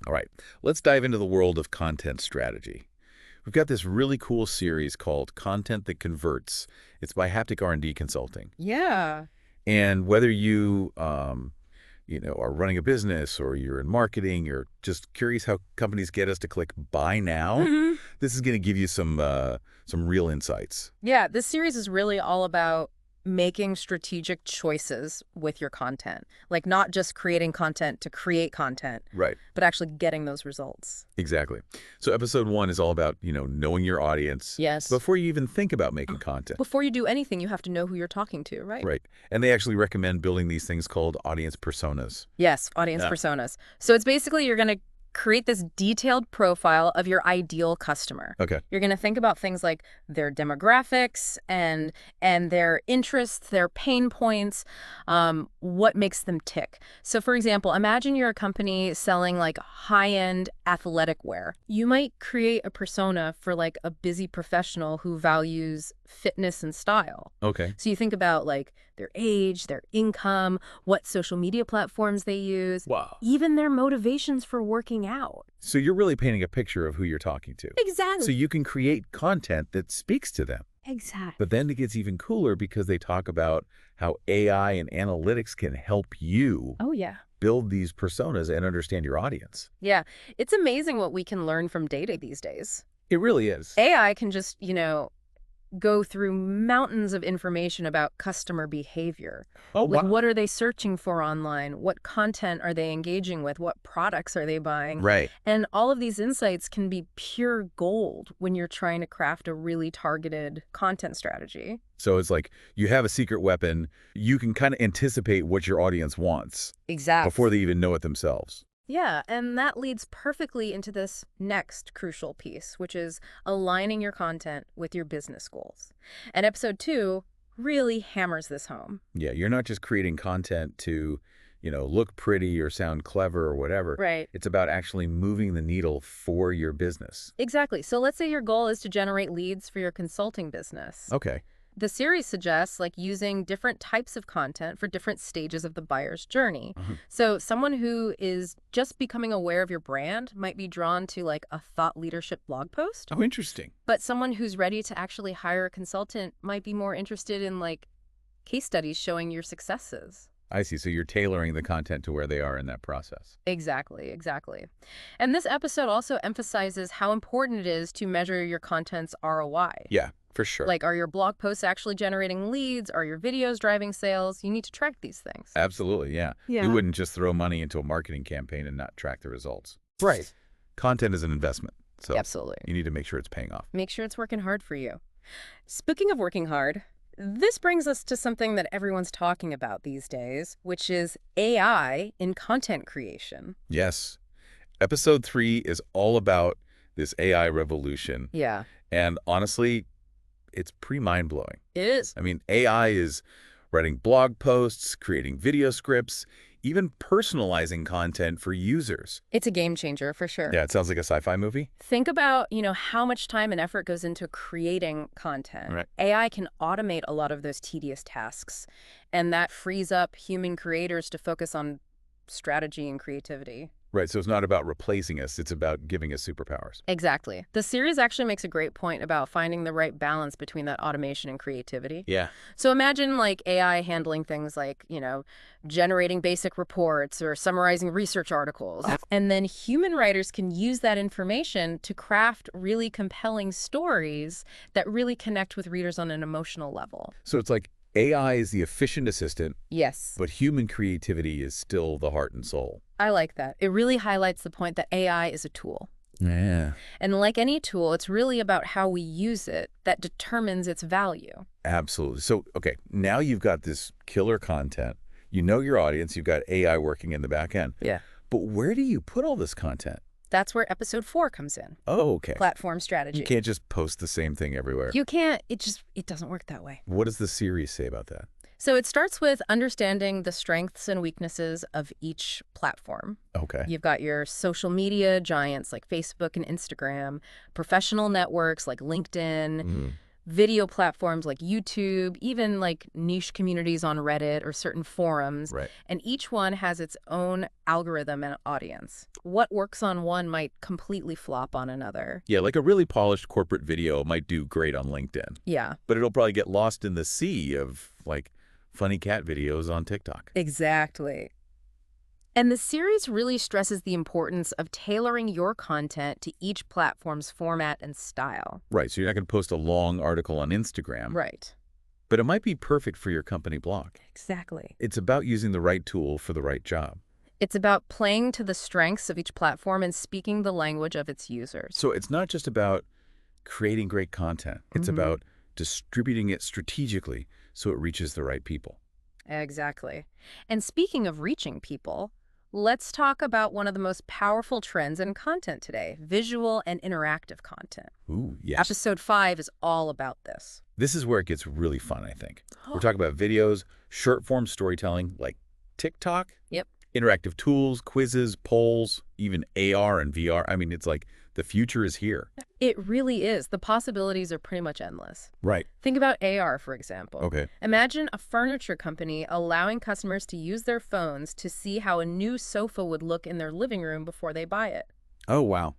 All right, let's dive into the world of content strategy. We've got this really cool series called Content That Converts. It's by Haptic R&D Consulting. Yeah. And whether you are running a business or you're in marketing, you're just curious how companies get us to click buy now, hmm this is going to give you some real insights. Yeah, this series is really all about making strategic choices with your content. Like not just creating content to create content, Right. but actually getting those results. Exactly. So episode 1 is all about, knowing your audience Yes. before you even think about making content. Before you do anything, you have to know who you're talking to, right? Right. And they actually recommend building these things called audience personas. Yes, audience Yeah. personas. So it's basically you're going to create this detailed profile of your ideal customer. Okay. You're going to think about things like their demographics and their interests, their pain points, what makes them tick. So for example, imagine you're a company selling like high-end athletic wear. You might create a persona for like a busy professional who values fitness and style. Okay. So you think about like their age, their income, what social media platforms they use, Wow. even their motivations for working out. So you're really painting a picture of who you're talking to. Exactly. So you can create content that speaks to them. Exactly. But then it gets even cooler because they talk about how AI and analytics can help you Oh, yeah. build these personas and understand your audience. Yeah. It's amazing what we can learn from data these days. It really is. AI can just, go through mountains of information about customer behavior. Oh, Like, wow. what are they searching for online? What content are they engaging with? What products are they buying? Right. And all of these insights can be pure gold when you're trying to craft a really targeted content strategy. So it's like you have a secret weapon. You can kind of anticipate what your audience wants Exactly. before they even know it themselves. Yeah, and that leads perfectly into this next crucial piece, which is aligning your content with your business goals. And episode 2 really hammers this home. Yeah, you're not just creating content to, look pretty or sound clever or whatever. Right. It's about actually moving the needle for your business. Exactly. So let's say your goal is to generate leads for your consulting business. Okay. The series suggests like using different types of content for different stages of the buyer's journey. Mhm. So someone who is just becoming aware of your brand might be drawn to like a thought leadership blog post, Oh, interesting. but someone who's ready to actually hire a consultant might be more interested in like case studies showing your successes. I see. So you're tailoring the content to where they are in that process. Exactly, exactly. And this episode also emphasizes how important it is to measure your content's ROI. Yeah, for sure. Like, are your blog posts actually generating leads? Are your videos driving sales? You need to track these things. Absolutely, yeah. Yeah. You wouldn't just throw money into a marketing campaign and not track the results. Right. Content is an investment, so Absolutely. you need to make sure it's paying off. Make sure it's working hard for you. Speaking of working hard, this brings us to something that everyone's talking about these days, which is AI in content creation. Yes. Episode 3 is all about this AI revolution. Yeah. And honestly, it's pretty mind-blowing. It is. I mean, AI is writing blog posts, creating video scripts, even personalizing content for users. It's a game changer for sure. Yeah, it sounds like a sci-fi movie. Think about, how much time and effort goes into creating content. Right. AI can automate a lot of those tedious tasks, and that frees up human creators to focus on strategy and creativity. Right, so it's not about replacing us, it's about giving us superpowers. Exactly. The series actually makes a great point about finding the right balance between that automation and creativity. Yeah. So imagine like AI handling things like, generating basic reports or summarizing research articles. And then human writers can use that information to craft really compelling stories that really connect with readers on an emotional level. So it's like AI is the efficient assistant, Yes, but human creativity is still the heart and soul. I like that. It really highlights the point that AI is a tool. Yeah. And like any tool, it's really about how we use it that determines its value. Absolutely. So, okay, now you've got this killer content. You know your audience. You've got AI working in the back end. Yeah. But where do you put all this content? That's where episode 4 comes in. Oh, okay. Platform strategy. You can't just post the same thing everywhere. You can't. It doesn't work that way. What does the series say about that? So it starts with understanding the strengths and weaknesses of each platform. Okay. You've got your social media giants like Facebook and Instagram, professional networks like LinkedIn, video platforms like YouTube, even like niche communities on Reddit or certain forums, Right. and each one has its own algorithm and audience. What works on one might completely flop on another. Yeah, like a really polished corporate video might do great on LinkedIn, Yeah, but it'll probably get lost in the sea of, like, funny cat videos on TikTok. exactly. And the series really stresses the importance of tailoring your content to each platform's format and style. Right, so you're not going to post a long article on Instagram, Right. but it might be perfect for your company blog. Exactly. It's about using the right tool for the right job. It's about playing to the strengths of each platform and speaking the language of its users. So it's not just about creating great content. It's Mhm. about distributing it strategically so it reaches the right people. Exactly. And speaking of reaching people, let's talk about one of the most powerful trends in content today, visual and interactive content. Ooh, yes. Episode 5 is all about this. This is where it gets really fun, I think. We're talking about videos, short-form storytelling like TikTok, Yep. interactive tools, quizzes, polls, even AR and VR. I mean, it's like the future is here. It really is. The possibilities are pretty much endless. Right. Think about AR, for example. Okay. Imagine a furniture company allowing customers to use their phones to see how a new sofa would look in their living room before they buy it. Oh, wow.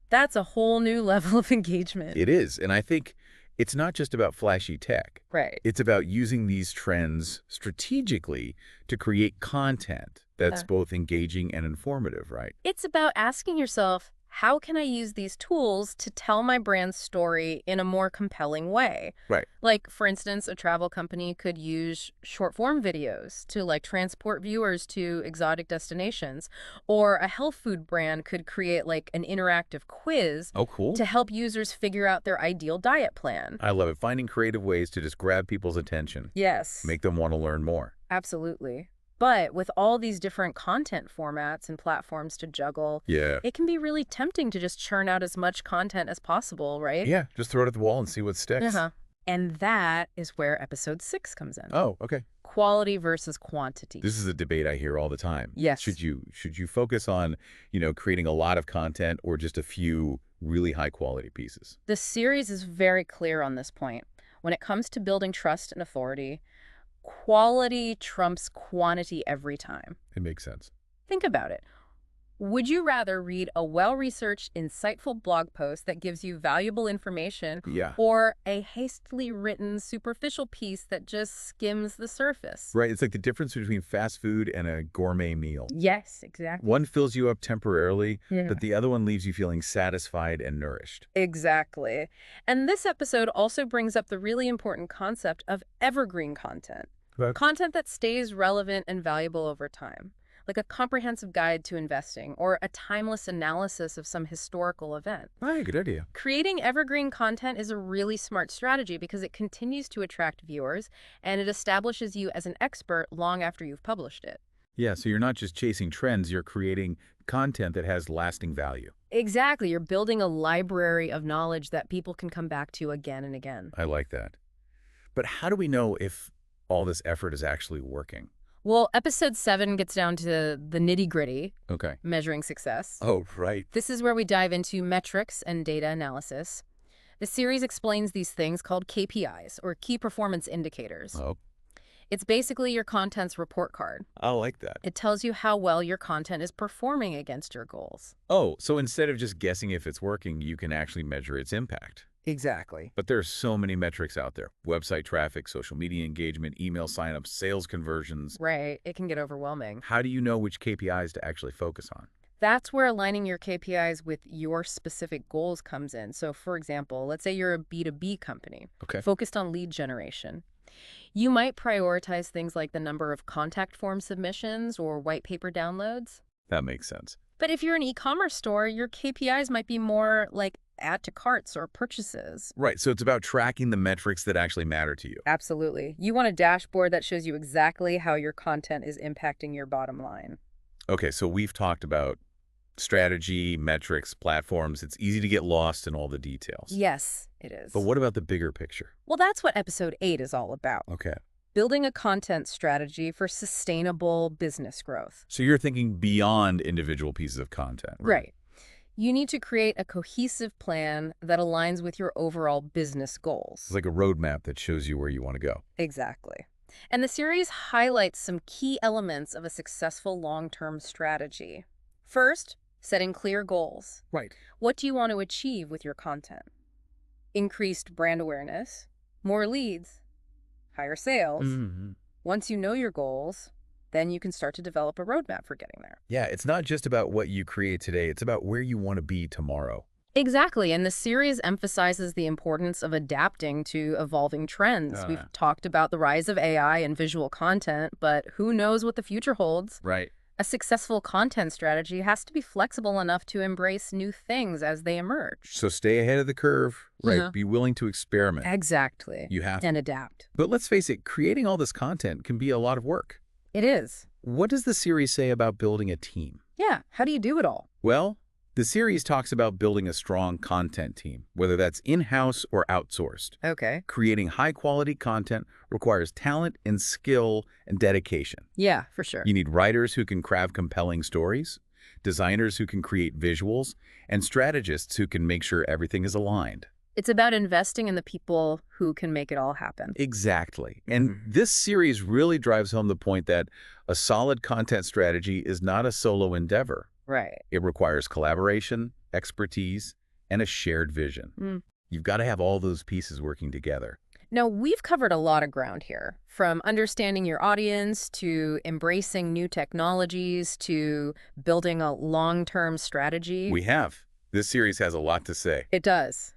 That's a whole new level of engagement. It is. And I think it's not just about flashy tech. Right. It's about using these trends strategically to create content that's both engaging and informative, right? It's about asking yourself, how can I use these tools to tell my brand's story in a more compelling way? Right. Like, for instance, a travel company could use short-form videos to, like, transport viewers to exotic destinations. Or a health food brand could create, like, an interactive quiz Oh, cool. to help users figure out their ideal diet plan. I love it. Finding creative ways to just grab people's attention, Yes, make them want to learn more. absolutely. But with all these different content formats and platforms to juggle, Yeah. it can be really tempting to just churn out as much content as possible, right? Yeah, just throw it at the wall and see what sticks. Uh-huh. And that is where episode 6 comes in. Oh, okay. Quality versus quantity. This is a debate I hear all the time. Yes. Should you focus on, creating a lot of content or just a few really high quality pieces? The series is very clear on this point. When it comes to building trust and authority, quality trumps quantity every time. It makes sense. Think about it. Would you rather read a well-researched, insightful blog post that gives you valuable information Yeah. or a hastily written, superficial piece that just skims the surface? Right. It's like the difference between fast food and a gourmet meal. Yes, exactly. One fills you up temporarily, Yeah. but the other one leaves you feeling satisfied and nourished. Exactly. And this episode also brings up the really important concept of evergreen content. Content that stays relevant and valuable over time, like a comprehensive guide to investing or a timeless analysis of some historical event. Right, good idea. Creating evergreen content is a really smart strategy because it continues to attract viewers and it establishes you as an expert long after you've published it. Yeah, so you're not just chasing trends, you're creating content that has lasting value. Exactly. You're building a library of knowledge that people can come back to again and again. I like that. But how do we know if all this effort is actually working? Well, episode 7 gets down to the nitty-gritty, Okay. measuring success. Oh, right. This is where we dive into metrics and data analysis. The series explains these things called KPIs, or key performance indicators. Oh, It's basically your content's report card. I like that. It tells you how well your content is performing against your goals. Oh, so instead of just guessing if it's working, you can actually measure its impact. Exactly. But there's so many metrics out there. Website traffic, social media engagement, email signups, sales conversions. Right. It can get overwhelming. How do you know which KPIs to actually focus on? That's where aligning your KPIs with your specific goals comes in. So, for example, let's say you're a B2B company Okay. focused on lead generation. You might prioritize things like the number of contact form submissions or white paper downloads. That makes sense. But if you're an e-commerce store, your KPIs might be more like add to carts or purchases. Right, so it's about tracking the metrics that actually matter to you. Absolutely. You want a dashboard that shows you exactly how your content is impacting your bottom line. Okay, so we've talked about strategy, metrics, platforms. It's easy to get lost in all the details. Yes, it is. But what about the bigger picture? Well, that's what episode 8 is all about. Okay. Building a content strategy for sustainable business growth. So you're thinking beyond individual pieces of content. Right. You need to create a cohesive plan that aligns with your overall business It's goals. like a roadmap that shows you where you want to go. Exactly. And the series highlights some key elements of a successful long-term strategy. First, setting clear goals. Right. What do you want to achieve with your content? Increased brand awareness, more leads, higher sales. Hmm. Once you know your goals, then you can start to develop a roadmap for getting there. Yeah, it's not just about what you create today. It's about where you want to be tomorrow. Exactly, and the series emphasizes the importance of adapting to evolving trends. We've talked about the rise of AI and visual content, but who knows what the future holds? Right. A successful content strategy has to be flexible enough to embrace new things as they emerge. So stay ahead of the curve. Right. Uh-huh. Be willing to experiment. Exactly. You have And adapt. But let's face it, creating all this content can be a lot of work. It is. What does the series say about building a team? Yeah, how do you do it all? Well, the series talks about building a strong content team, whether that's in-house or outsourced. Okay. Creating high-quality content requires talent and skill and dedication. Yeah, for sure. You need writers who can craft compelling stories, designers who can create visuals, and strategists who can make sure everything is aligned. It's about investing in the people who can make it all happen. Exactly. And this series really drives home the point that a solid content strategy is not a solo endeavor. Right. It requires collaboration, expertise, and a shared vision. Mm. You've got to have all those pieces working together. Now, we've covered a lot of ground here, from understanding your audience to embracing new technologies to building a long-term strategy. We have. This series has a lot to say. It does.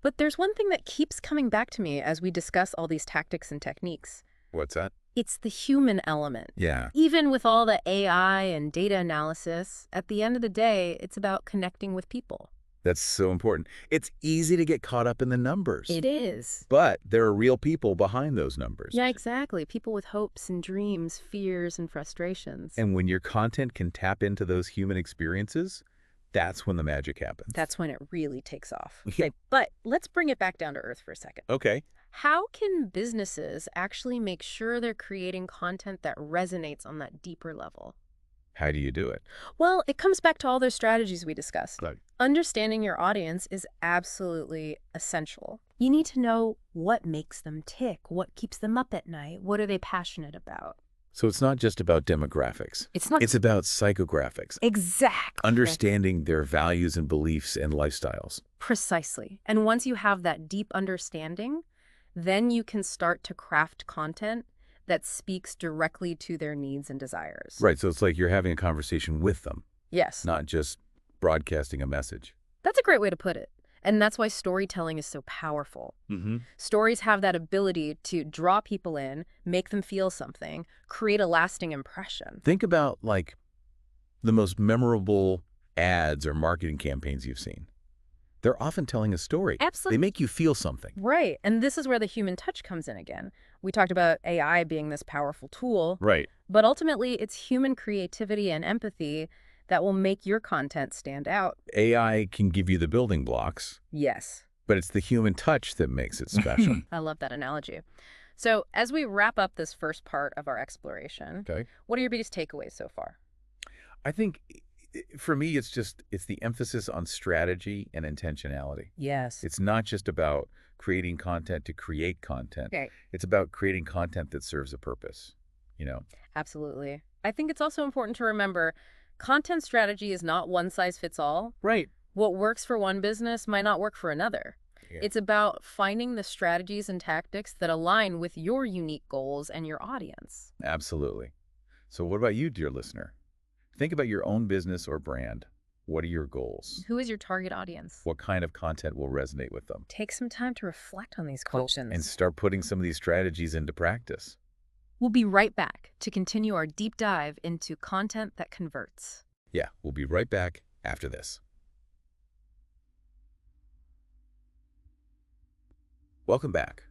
But there's one thing that keeps coming back to me as we discuss all these tactics and techniques. What's that? It's the human element. Yeah. Even with all the AI and data analysis, at the end of the day, it's about connecting with people. That's so important. It's easy to get caught up in the numbers. It is. But there are real people behind those numbers. Yeah, exactly. People with hopes and dreams, fears and frustrations. And when your content can tap into those human experiences, that's when the magic happens. That's when it really takes off. Yeah. Okay, but let's bring it back down to earth for a second. Okay. How can businesses actually make sure they're creating content that resonates on that deeper level? How do you do it? Well, it comes back to all those strategies we discussed. Right. Understanding your audience is absolutely essential. You need to know what makes them tick, what keeps them up at night, what are they passionate about. So it's not just about demographics. It's not It's about psychographics. exactly Understanding their values and beliefs and lifestyles. precisely. And once you have that deep understanding, then you can start to craft content that speaks directly to their needs and desires. Right. So it's like you're having a conversation with them, Yes. not just broadcasting a message. That's a great way to put it. And that's why storytelling is so powerful. Mm-hmm. Stories have that ability to draw people in, make them feel something, create a lasting impression. Think about like the most memorable ads or marketing campaigns you've seen. They're often telling a story. Absolutely. They make you feel something. Right. And this is where the human touch comes in again. We talked about AI being this powerful tool, Right. but ultimately it's human creativity and empathy that will make your content stand out. AI can give you the building blocks, Yes. but it's the human touch that makes it special. I love that analogy. So as we wrap up this first part of our exploration, Okay. what are your biggest takeaways so far? I think for me, it's the emphasis on strategy and intentionality. Yes. It's not just about creating content to create content. Okay. It's about creating content that serves a purpose, you know? Absolutely. I think it's also important to remember content strategy is not one size fits all. Right. What works for one business might not work for another. Yeah. It's about finding the strategies and tactics that align with your unique goals and your audience. Absolutely. So what about you, dear listener? Think about your own business or brand. What are your goals? Who is your target audience? What kind of content will resonate with them? Take some time to reflect on these questions. And start putting some of these strategies into practice. We'll be right back to continue our deep dive into content that converts. Yeah, we'll be right back after this. Welcome back.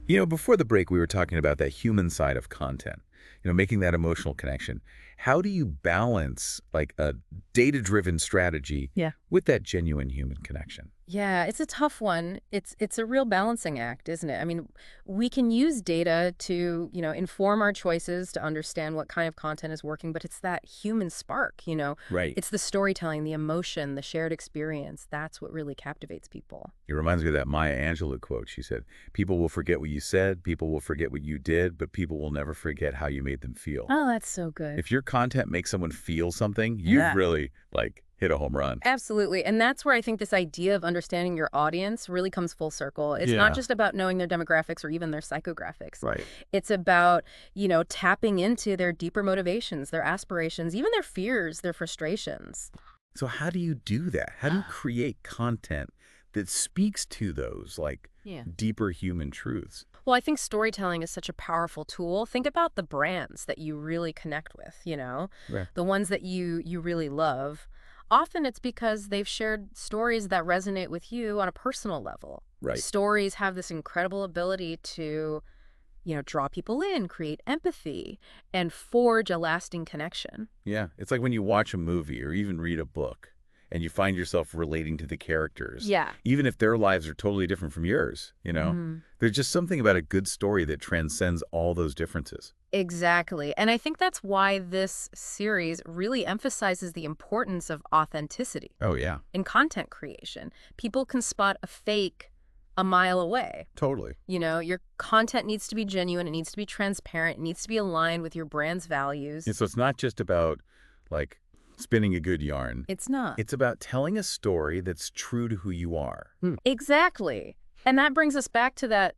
You know, before the break, we were talking about that human side of content, making that emotional connection. How do you balance like a data-driven strategy Yeah. with that genuine human connection? Yeah, it's a tough one. It's a real balancing act, isn't it? I mean, we can use data to, inform our choices to understand what kind of content is working, but it's that human spark. Right. It's the storytelling, the emotion, the shared experience. That's what really captivates people. It reminds me of that Maya Angelou quote. She said, "People will forget what you said, people will forget what you did, but people will never forget how you made them feel." Oh, that's so good. If your content makes someone feel something, you've Yeah. really, like, hit a home run. Absolutely. And that's where I think this idea of understanding your audience really comes full circle. It's not Yeah. just about knowing their demographics or even their psychographics. Right. It's about, tapping into their deeper motivations, their aspirations, even their fears, their frustrations. So how do you do that? How do you create content that speaks to those, like, Yeah. deeper human truths? Well, I think storytelling is such a powerful tool. Think about the brands that you really connect with, Right. the ones that you really love. Often it's because they've shared stories that resonate with you on a personal level. Right. Stories have this incredible ability to, draw people in, create empathy, and forge a lasting connection. Yeah. It's like when you watch a movie or even read a book and you find yourself relating to the characters, Yeah. even if their lives are totally different from yours. Mhm. There's just something about a good story that transcends all those differences. Exactly. And I think that's why this series really emphasizes the importance of authenticity Oh, yeah. in content creation. People can spot a fake a mile away. Totally. Your content needs to be genuine, it needs to be transparent, it needs to be aligned with your brand's values. And so it's not just about, like, spinning a good yarn. It's not. It's about telling a story that's true to who you are. Exactly. And that brings us back to that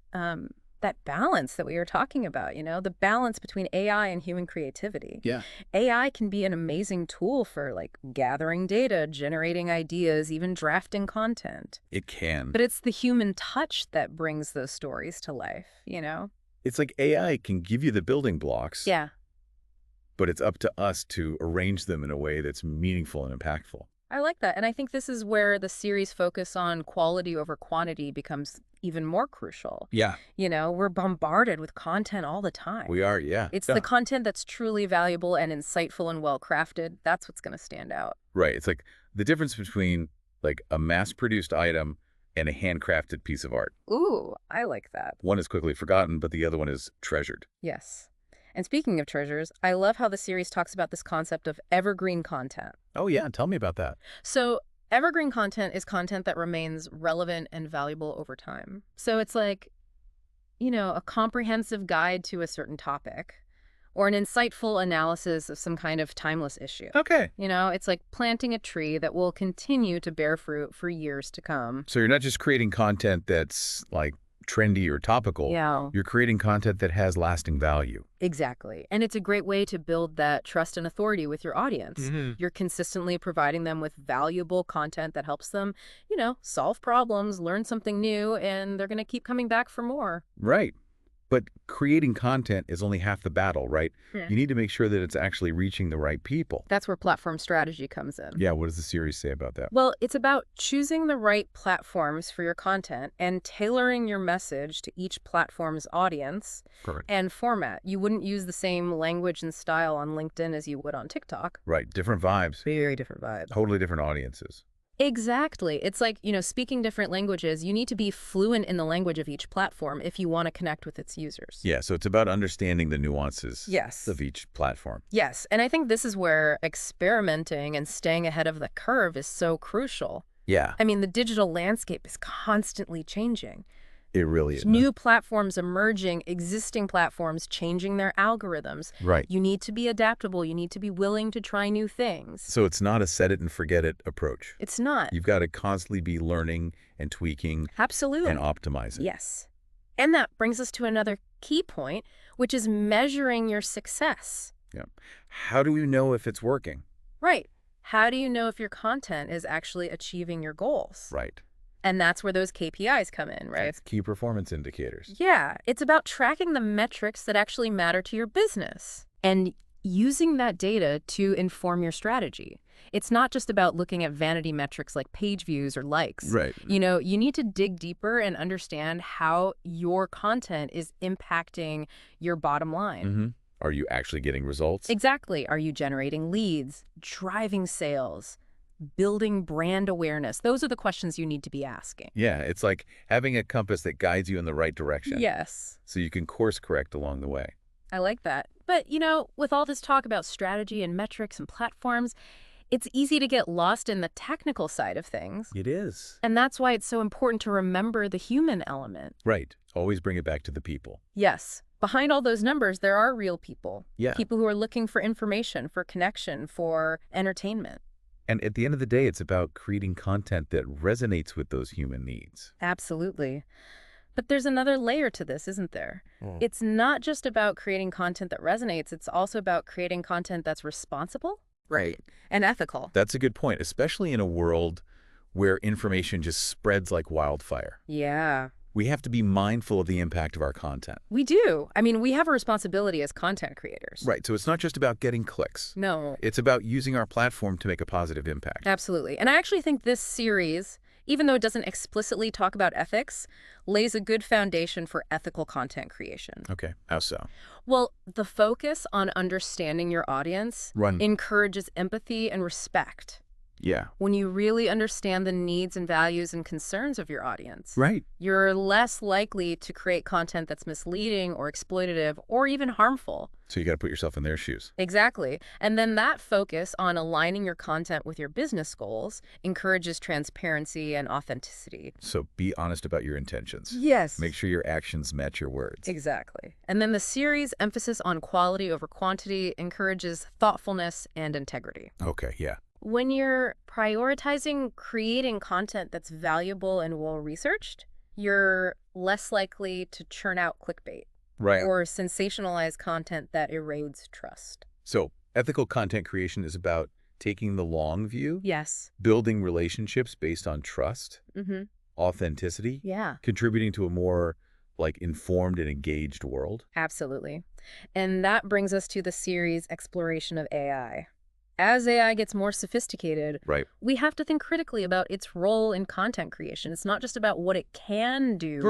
balance that we were talking about, the balance between AI and human creativity. Yeah. AI can be an amazing tool for like gathering data, generating ideas, even drafting content. It can. But it's the human touch that brings those stories to life. It's like AI can give you the building blocks, Yeah. but it's up to us to arrange them in a way that's meaningful and impactful. I like that. And I think this is where the series' focus on quality over quantity becomes even more crucial. Yeah. We're bombarded with content all the time. We are, yeah. It's Yeah. the content that's truly valuable and insightful and well-crafted. That's what's going to stand out. Right. It's like the difference between, like, a mass-produced item and a handcrafted piece of art. Ooh, I like that. One is quickly forgotten, but the other one is treasured. Yes. And speaking of treasures, I love how the series talks about this concept of evergreen content. Oh, yeah. Tell me about that. So evergreen content is content that remains relevant and valuable over time. So it's like, a comprehensive guide to a certain topic or an insightful analysis of some kind of timeless issue. Okay. It's like planting a tree that will continue to bear fruit for years to come. So you're not just creating content that's, like, trendy or topical. Yeah. You're creating content that has lasting value. Exactly. And it's a great way to build that trust and authority with your audience. Mm-hmm. You're consistently providing them with valuable content that helps them, solve problems, learn something new, and they're going to keep coming back for more. Right. But creating content is only half the battle, right? Yeah. You need to make sure that it's actually reaching the right people. That's where platform strategy comes in. Yeah, what does the series say about that? Well, it's about choosing the right platforms for your content and tailoring your message to each platform's audience Correct. and format. You wouldn't use the same language and style on LinkedIn as you would on TikTok. Right, different vibes, Very different vibe. totally different audiences. Exactly. It's like, speaking different languages, you need to be fluent in the language of each platform if you want to connect with its users. Yeah, so it's about understanding the nuances Yes. of each platform. Yes. And I think this is where experimenting and staying ahead of the curve is so crucial. Yeah, I mean, the digital landscape is constantly changing. it really is. New platforms emerging, existing platforms changing their algorithms. Right. You need to be adaptable. You need to be willing to try new things. So it's not a set it and forget it approach. It's not. You've got to constantly be learning and tweaking Absolutely. and optimizing. Yes. And that brings us to another key point, which is measuring your success. Yeah. How do we know if it's working? Right. How do you know if your content is actually achieving your goals? Right. And that's where those KPIs come in, right? That's key performance indicators. Yeah. It's about tracking the metrics that actually matter to your business and using that data to inform your strategy. It's not just about looking at vanity metrics like page views or likes. Right. You need to dig deeper and understand how your content is impacting your bottom line. Mm-hmm. Are you actually getting results? Exactly. Are you generating leads, driving sales, building brand awareness? Those are the questions you need to be asking. Yeah, it's like having a compass that guides you in the right direction Yes, so you can course correct along the way. I like that. But, with all this talk about strategy and metrics and platforms, it's easy to get lost in the technical side of things. It is. And that's why it's so important to remember the human element. Right. Always bring it back to the people. Yes, behind all those numbers, there are real people. Yeah. People who are looking for information, for connection, for entertainment. And at the end of the day, it's about creating content that resonates with those human needs. Absolutely. But there's another layer to this, isn't there? Mm. It's not just about creating content that resonates, it's also about creating content that's responsible. Right. And ethical. That's a good point, especially in a world where information just spreads like wildfire. Yeah. We have to be mindful of the impact of our content. We do. I mean, we have a responsibility as content creators. Right, so it's not just about getting clicks. No. It's about using our platform to make a positive impact. Absolutely. And I actually think this series, even though it doesn't explicitly talk about ethics, lays a good foundation for ethical content creation. Okay, how so? Well, the focus on understanding your audience encourages empathy and respect. Yeah. When you really understand the needs and values and concerns of your audience, Right. you're less likely to create content that's misleading or exploitative or even harmful. So you got to put yourself in their shoes. Exactly. And then that focus on aligning your content with your business goals encourages transparency and authenticity. So be honest about your intentions. Yes. Make sure your actions match your words. Exactly. And then the series' emphasis on quality over quantity encourages thoughtfulness and integrity. Okay, yeah. When you're prioritizing creating content that's valuable and well-researched, you're less likely to churn out clickbait. Right. Or sensationalize content that erodes trust. So ethical content creation is about taking the long view, Yes. building relationships based on trust, Mm-hmm. authenticity, Yeah, contributing to a more informed and engaged world. absolutely. And that brings us to the series exploration of AI. As AI gets more sophisticated, Right. we have to think critically about its role in content creation. It's not just about what it can do,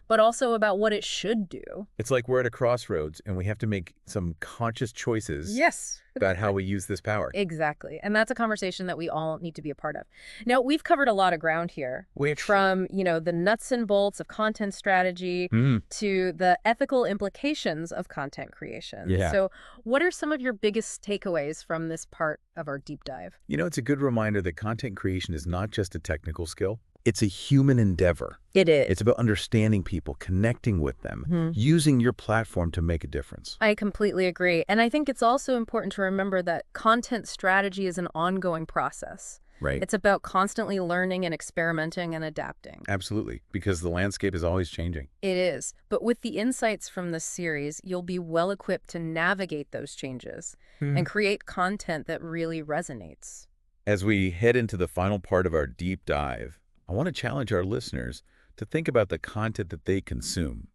but also about what it should do. It's like we're at a crossroads and we have to make some conscious choices Yes. about how we use this power. Exactly. And that's a conversation that we all need to be a part of. Now, we've covered a lot of ground here. From, the nuts and bolts of content strategy to the ethical implications of content creation. Yeah. So what are some of your biggest takeaways from this part of our deep dive? It's a good reminder that content creation is not just a technical skill. It's a human endeavor. It is. It's about understanding people, connecting with them, using your platform to make a difference. I completely agree. And I think it's also important to remember that content strategy is an ongoing process. Right. It's about constantly learning and experimenting and adapting. Absolutely, because the landscape is always changing. It is. But with the insights from this series, you'll be well equipped to navigate those changes and create content that really resonates. As we head into the final part of our deep dive, I want to challenge our listeners to think about the content that they consume,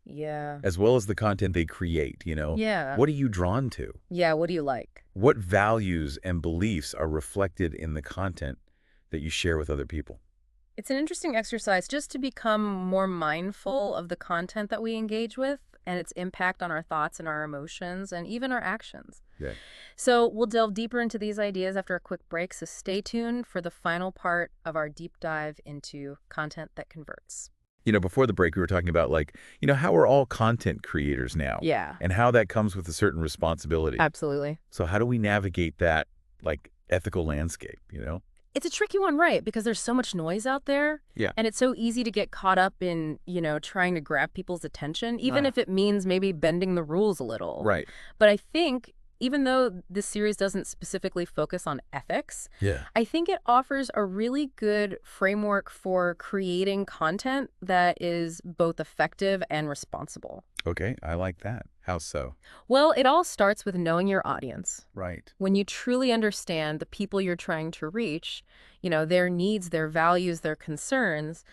Yeah. as well as the content they create, Yeah. What are you drawn to? Yeah, what do you like? What values and beliefs are reflected in the content that you share with other people? It's an interesting exercise just to become more mindful of the content that we engage with and its impact on our thoughts and our emotions and even our actions. Yeah. So we'll delve deeper into these ideas after a quick break, so stay tuned for the final part of our deep dive into content that converts. Before the break, we were talking about how we're all content creators now. Yeah. And how that comes with a certain responsibility. Absolutely. So how do we navigate that ethical landscape, It's a tricky one, right? Because there's so much noise out there. Yeah. And it's so easy to get caught up in, trying to grab people's attention, even if it means maybe bending the rules a little. Right. But I think even though this series doesn't specifically focus on ethics, I think it offers a really good framework for creating content that is both effective and responsible. Okay, I like that. How so? Well, it all starts with knowing your audience. Right. When you truly understand the people you're trying to reach, their needs, their values, their concerns,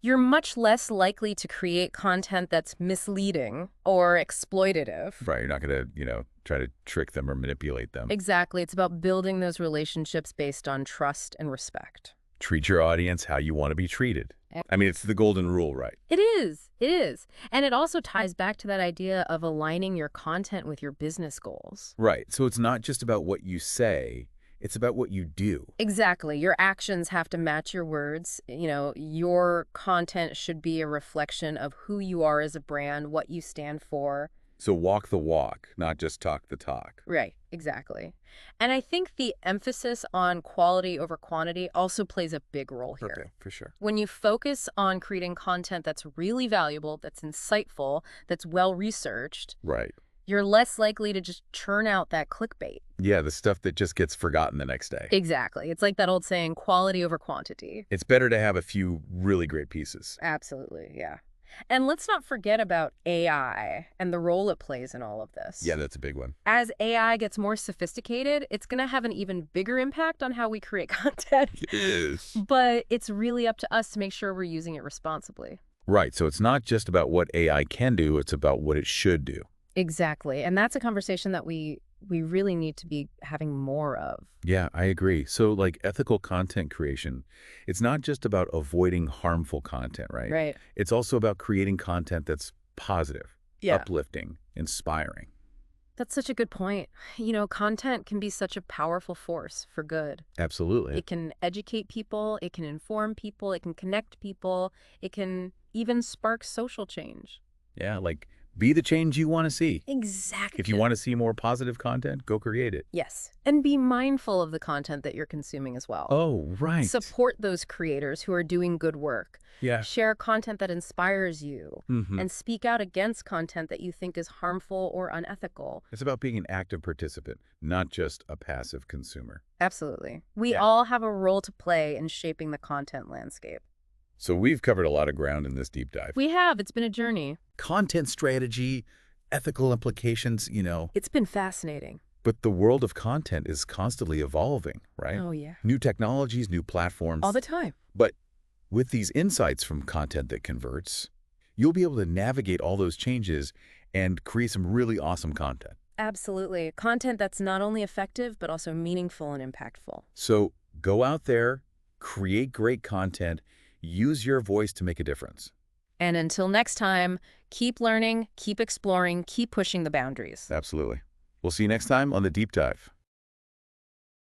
you're much less likely to create content that's misleading or exploitative. Right, you're not going to, try to trick them or manipulate them. Exactly. It's about building those relationships based on trust and respect. Treat your audience how you want to be treated. E- I mean, it's the golden rule, right? It is. It is. And it also ties back to that idea of aligning your content with your business goals. Right. So it's not just about what you say, it's about what you do. Exactly. Your actions have to match your words. Your content should be a reflection of who you are as a brand, what you stand for. So walk the walk, not just talk the talk. Right, exactly. And I think the emphasis on quality over quantity also plays a big role here. Okay, for sure. When you focus on creating content that's really valuable, that's insightful, that's well-researched, Right. you're less likely to just churn out that clickbait. Yeah, the stuff that just gets forgotten the next day. Exactly. It's like that old saying, quality over quantity. It's better to have a few really great pieces. Absolutely, yeah. And let's not forget about AI and the role it plays in all of this. Yeah, that's a big one. As AI gets more sophisticated, it's going to have an even bigger impact on how we create content. It is. But it's really up to us to make sure we're using it responsibly. Right, so it's not just about what AI can do, it's about what it should do. Exactly. And that's a conversation that we really need to be having more of. Yeah, I agree. So like ethical content creation, it's not just about avoiding harmful content, right? Right. It's also about creating content that's positive, Yeah. uplifting, inspiring. That's such a good point. Content can be such a powerful force for good. Absolutely. It can educate people, it can inform people, it can connect people, it can even spark social change. Yeah, like be the change you want to see. Exactly. If you want to see more positive content, go create it. Yes. And be mindful of the content that you're consuming as well. Oh, right. Support those creators who are doing good work. Yeah. Share content that inspires you. Mm-hmm. And speak out against content that you think is harmful or unethical. It's about being an active participant, not just a passive consumer. Absolutely. We Yeah. all have a role to play in shaping the content landscape. So we've covered a lot of ground in this deep dive. We have. It's been a journey. Content strategy, ethical implications, It's been fascinating. but the world of content is constantly evolving, right? Oh, yeah. New technologies, new platforms. All the time. But with these insights from content that converts, you'll be able to navigate all those changes and create some really awesome content. Absolutely. Content that's not only effective, but also meaningful and impactful. So go out there, create great content, use your voice to make a difference. And until next time, keep learning, keep exploring, keep pushing the boundaries. Absolutely. We'll see you next time on The Deep Dive.